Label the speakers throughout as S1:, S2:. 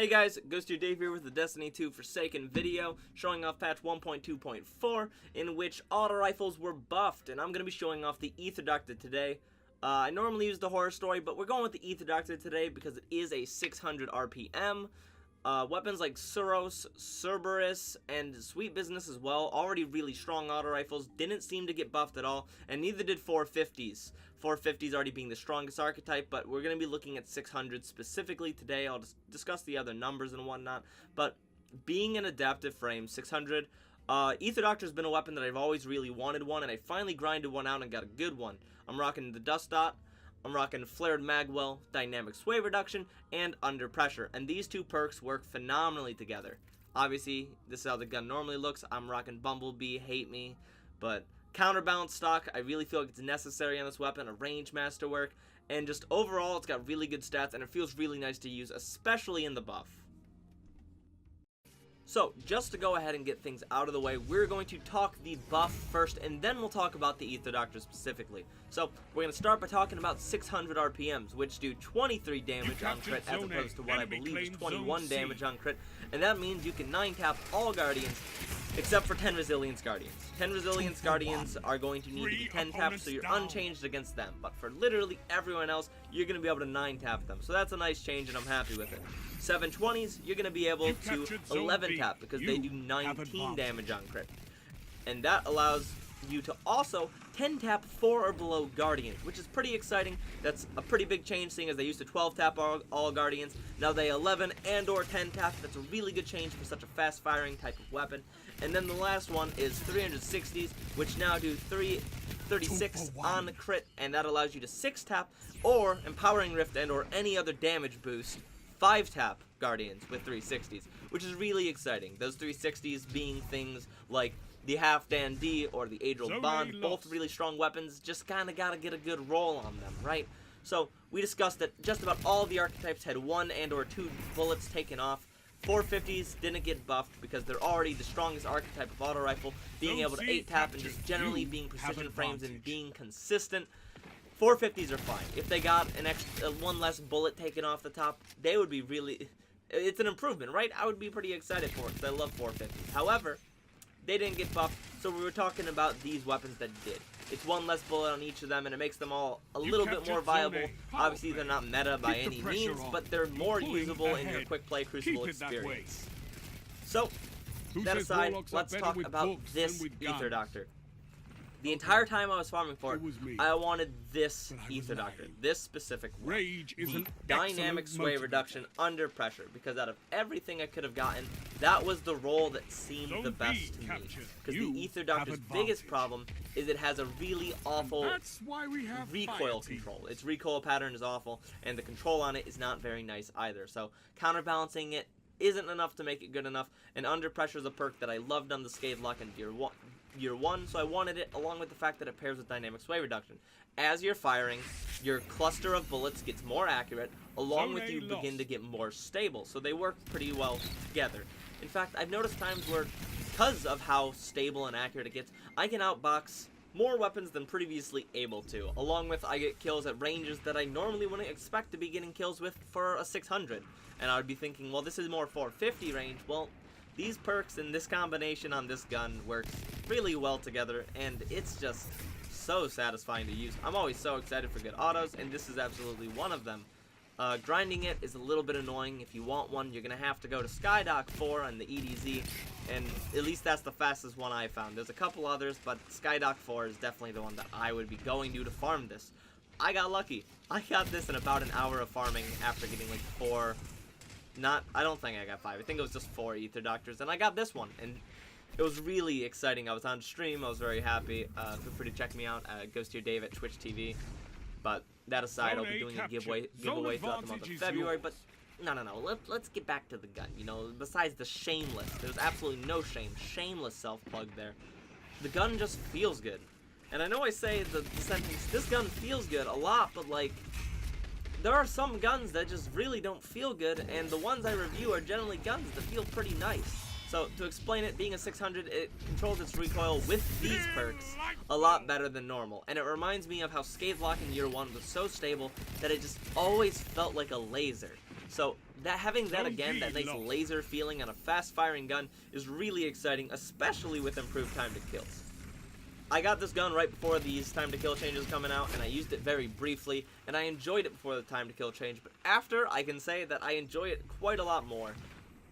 S1: Hey guys, Daev'ja here with the Destiny 2 Forsaken video, showing off patch 1.2.4, in which auto rifles were buffed, and I'm going to be showing off the Ether Doctor today. I normally use the horror story, but we're going with the Ether Doctor today because it is a 600 RPM. Weapons like Suros, Cerberus, and Sweet Business as well, already really strong auto rifles, didn't seem to get buffed at all, and neither did 450s. 450s already being the strongest archetype, but we're going to be looking at 600 specifically today. I'll discuss the other numbers and whatnot, but being an adaptive frame, 600, Ether Doctor has been a weapon that I've always really wanted one, and I finally grinded one out and got a good one. I'm rocking the Dust Dot, I'm rocking Flared Magwell, Dynamic Sway Reduction, and Under Pressure, and these two perks work phenomenally together. Obviously, this is how the gun normally looks. I'm rocking Bumblebee, hate me, but counterbalance stock, I really feel like it's necessary on this weapon, a range masterwork, and just overall it's got really good stats and it feels really nice to use, especially in the buff. So, just to go ahead and get things out of the way, we're going to talk the buff first, and then we'll talk about the Ether Doctor specifically. So, we're going to start by talking about 600 RPMs, which do 23 damage on crit, as opposed to what I believe is 21 damage on crit, and that means you can 9-tap all Guardians, except for 10 Resilience Guardians. 10 Resilience Guardians are going to need to be 10-tapped, so you're unchanged against them, but for literally everyone else, you're going to be able to 9-tap them, so that's a nice change, and I'm happy with it. 720s, you're going to be able to 11-tap because they do 19 damage on crit. And that allows you to also 10-tap 4 or below Guardians, which is pretty exciting. That's a pretty big change, seeing as they used to 12-tap all Guardians. Now they 11 and or 10-tap. That's a really good change for such a fast-firing type of weapon. And then the last one is 360s, which now do 336 on the crit, and that allows you to 6-tap or Empowering Rift and or any other damage boost 5-tap Guardians with 360s, which is really exciting. Those 360s being things like the Half Dandy or the Adriel Bond, both really strong weapons, just kind of got to get a good roll on them, right? So, we discussed that just about all the archetypes had 1 and or 2 bullets taken off. 450s didn't get buffed because they're already the strongest archetype of auto rifle, being able to 8-tap and just generally being precision frames and being consistent. 450s are fine. If they got an extra one less bullet taken off the top, they would be really, it's an improvement, right? I would be pretty excited for it because I love 450s. However, they didn't get buffed, so we were talking about these weapons that did. It's one less bullet on each of them, and it makes them all a little bit more viable. Obviously, they're not meta by any means, but they're more usable in your quick play Crucible experience. So, that aside, let's talk about this Ether Doctor. The entire time I was farming for it, I wanted this Ether Doctor, this specific one, the Dynamic Sway Reduction Under Pressure, because out of everything I could have gotten, that was the role that seemed the best to me. Because the Ether Doctor's biggest problem is it has a really awful recoil control. Its recoil pattern is awful, and the control on it is not very nice either. So counterbalancing it isn't enough to make it good enough, and Under Pressure is a perk that I loved on the Scathe Lock in Year 1, so I wanted it along with the fact that it pairs with Dynamic Sway Reduction. As you're firing, your cluster of bullets gets more accurate, along with you begin to get more stable, so they work pretty well together. In fact, I've noticed times where, because of how stable and accurate it gets, I can outbox more weapons than previously able to, along with I get kills at ranges that I normally wouldn't expect to be getting kills with for a 600. And I would be thinking, well, this is more 450 range. Well, these perks and this combination on this gun works really well together, and it's just so satisfying to use. I'm always so excited for good autos, and this is absolutely one of them. Grinding it is a little bit annoying. If you want one, you're going to have to go to Skydock 4 on the EDZ, and at least that's the fastest one I found. There's a couple others, but Skydock 4 is definitely the one that I would be going to farm this. I got lucky. I got this in about an hour of farming after getting like 4... I don't think I got 5. I think it was just 4 Ether Doctors, and I got this one, and it was really exciting. I was on stream. I was very happy. Feel free to check me out at Daev'ja at Twitch TV. But that aside, I'll be doing a giveaway throughout the month of February. But no. Let's get back to the gun. You know, besides the shameless, there's absolutely no shame. Shameless self-plug there. The gun just feels good. And I know I say the sentence, this gun feels good a lot, but like, there are some guns that just really don't feel good, and the ones I review are generally guns that feel pretty nice. So, to explain it, being a 600, it controls its recoil with these perks a lot better than normal. And it reminds me of how Scathe Lock in Year 1 was so stable that it just always felt like a laser. So, having that again, that nice laser feeling on a fast-firing gun is really exciting, especially with improved time to kills. I got this gun right before these time to kill changes coming out, and I used it very briefly, and I enjoyed it before the time to kill change, but after, I can say that I enjoy it quite a lot more.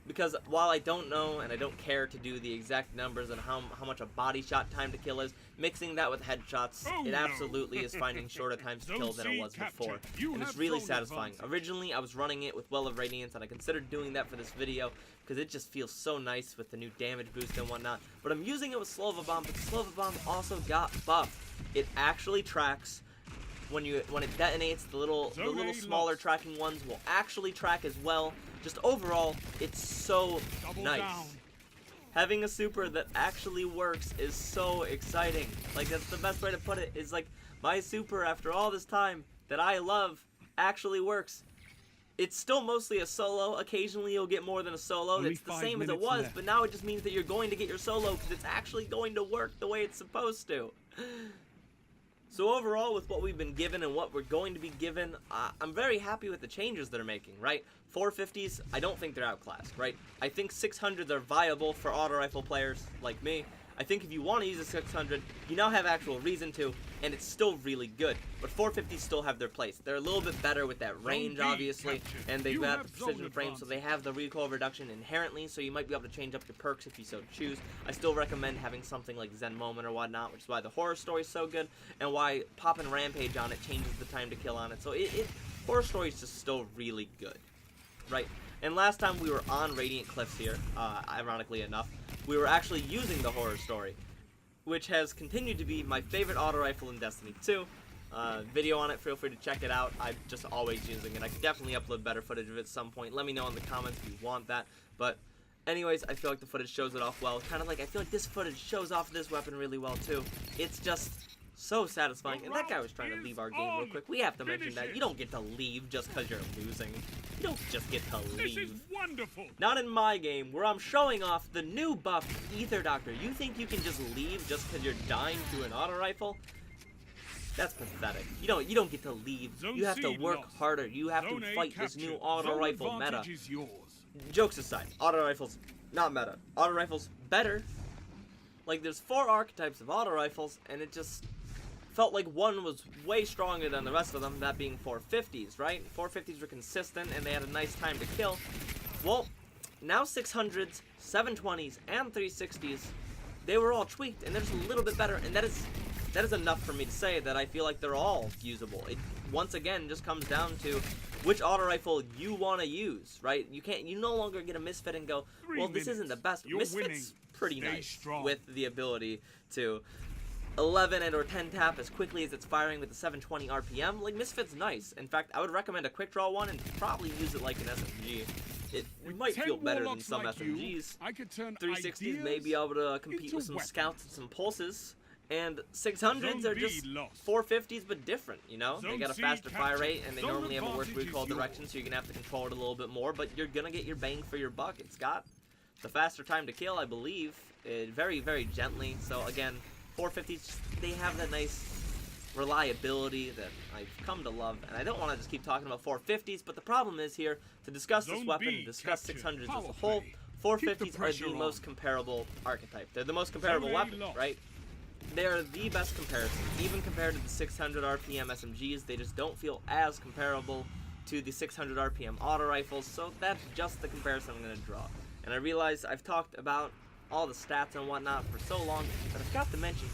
S1: Because while I don't know and I don't care to do the exact numbers and how much a body shot time to kill is, mixing that with headshots, it absolutely is finding shorter times to kill than it was before. And it's really satisfying. Originally, I was running it with Well of Radiance, and I considered doing that for this video because it just feels so nice with the new damage boost and whatnot. But I'm using it with Slova Bomb, but Slova Bomb also got buffed. It actually tracks. When it detonates, the little smaller tracking ones will actually track as well. Just overall, it's so nice. Having a super that actually works is so exciting. Like, that's the best way to put it, is like, my super, after all this time, that I love, actually works. It's still mostly a solo. Occasionally you'll get more than a solo. It's the same as it was, but now it just means that you're going to get your solo because it's actually going to work the way it's supposed to. So overall, with what we've been given and what we're going to be given, I'm very happy with the changes they're making, right? 450s, I don't think they're outclassed, right? I think 600s are viable for auto rifle players like me. I think if you want to use a 600, you now have actual reason to, and it's still really good. But 450s still have their place. They're a little bit better with that range, obviously, and they've got the precision frame, so they have the recoil reduction inherently, so you might be able to change up your perks if you so choose. I still recommend having something like Zen Moment or whatnot, which is why the horror story is so good, and why popping Rampage on it changes the time to kill on it. So horror story is just still really good, right? And last time we were on Radiant Cliffs here, ironically enough, we were actually using the horror story, which has continued to be my favorite auto rifle in Destiny 2. Video on it, feel free to check it out. I'm just always using it. I could definitely upload better footage of it at some point. Let me know in the comments if you want that. But anyways, I feel like the footage shows it off well. Kind of like I feel like this footage shows off this weapon really well too. It's just so satisfying. And that guy was trying to leave our game real quick. We have to mention that. You don't get to leave just because you're losing. You don't just get to leave.
S2: This is wonderful.
S1: Not in my game, where I'm showing off the new buff, Ether Doctor. You think you can just leave just because you're dying to an auto rifle? That's pathetic. You don't get to leave. You have to work harder. You have to fight this new auto rifle meta. Jokes aside, auto rifles, not meta. Auto rifles, better. Like, there's 4 archetypes of auto rifles, and it just felt like one was way stronger than the rest of them, that being 450s, right? 450s were consistent, and they had a nice time to kill. Well, now 600s, 720s, and 360s, they were all tweaked, and they're just a little bit better, and that is enough for me to say that I feel like they're all usable. It, once again, just comes down to which auto rifle you want to use, right? You no longer get a misfit and go, well, this isn't the best. Misfit's pretty nice with the ability to 11 and or 10 tap as quickly as it's firing with the 720 RPM. Like, Misfit's nice. In fact, I would recommend a quick draw one and probably use it like an SMG. It might feel better than some SMGs. 360s may be able to compete with some scouts and some pulses. And 600s are just 450s but different, you know? They got a faster fire rate and they normally have a worse recoil direction, so you're going to have to control it a little bit more, but you're going to get your bang for your buck. It's got the faster time to kill, I believe, very, very gently. So again, 450s, they have that nice reliability that I've come to love, and I don't want to just keep talking about 450s, but the problem is here, to discuss this weapon, discuss 600s as a whole, 450s are the most comparable archetype. They're the most comparable weapon, right? They are the best comparison, even compared to the 600 RPM SMGs. They just don't feel as comparable to the 600 RPM auto rifles, so that's just the comparison I'm going to draw. And I realize I've talked about all the stats and whatnot for so long, but I've got to mention,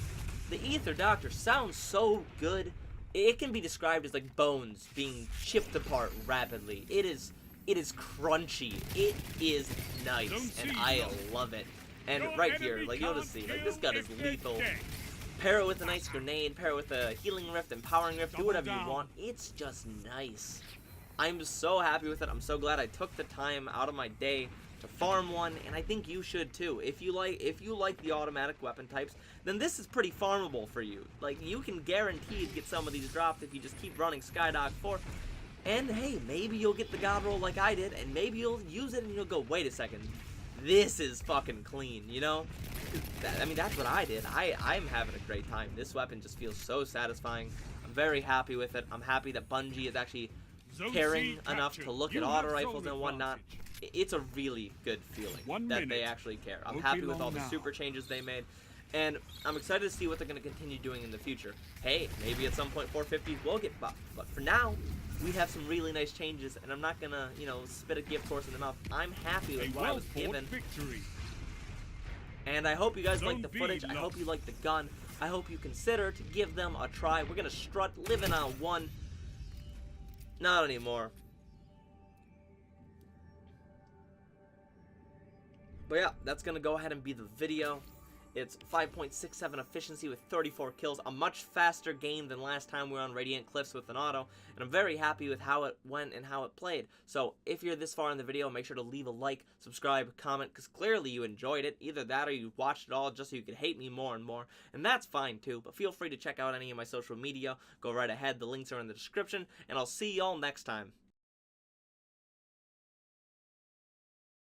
S1: the Ether Doctor sounds so good. It can be described as like bones being chipped apart rapidly. It is crunchy. It is nice, and I love it. And right here, like, you'll just see, like, this gun is lethal. Pair it with a nice grenade, pair it with a healing rift, empowering rift, do whatever you want. It's just nice. I'm so happy with it. I'm so glad I took the time out of my day to farm one, and I think you should too. If you like the automatic weapon types, then this is pretty farmable for you. Like, you can guarantee to get some of these dropped if you just keep running Skydog 4. And hey, maybe you'll get the god roll like I did, and maybe you'll use it and you'll go, wait a second. This is fucking clean, you know? I mean, that's what I did. I'm having a great time. This weapon just feels so satisfying. I'm very happy with it. I'm happy that Bungie is actually caring enough to look at auto rifles and whatnot. It's a really good feeling that they actually care. I'm happy with all the super changes they made, and I'm excited to see what they're going to continue doing in the future. Hey, maybe at some point 450s will get buffed, but for now, we have some really nice changes, and I'm not going to, you know, spit a gift horse in the mouth. I'm happy with what I was given. And I hope you guys like the footage. I hope you like the gun. I hope you consider to give them a try. We're going to strut living on one. Not anymore. But yeah, that's going to go ahead and be the video. It's 5.67 efficiency with 34 kills, a much faster game than last time we were on Radiant Cliffs with an auto, and I'm very happy with how it went and how it played. So if you're this far in the video, make sure to leave a like, subscribe, comment, because clearly you enjoyed it. Either that or you watched it all just so you could hate me more and more, and that's fine too, but feel free to check out any of my social media. Go right ahead, the links are in the description, and I'll see y'all next time.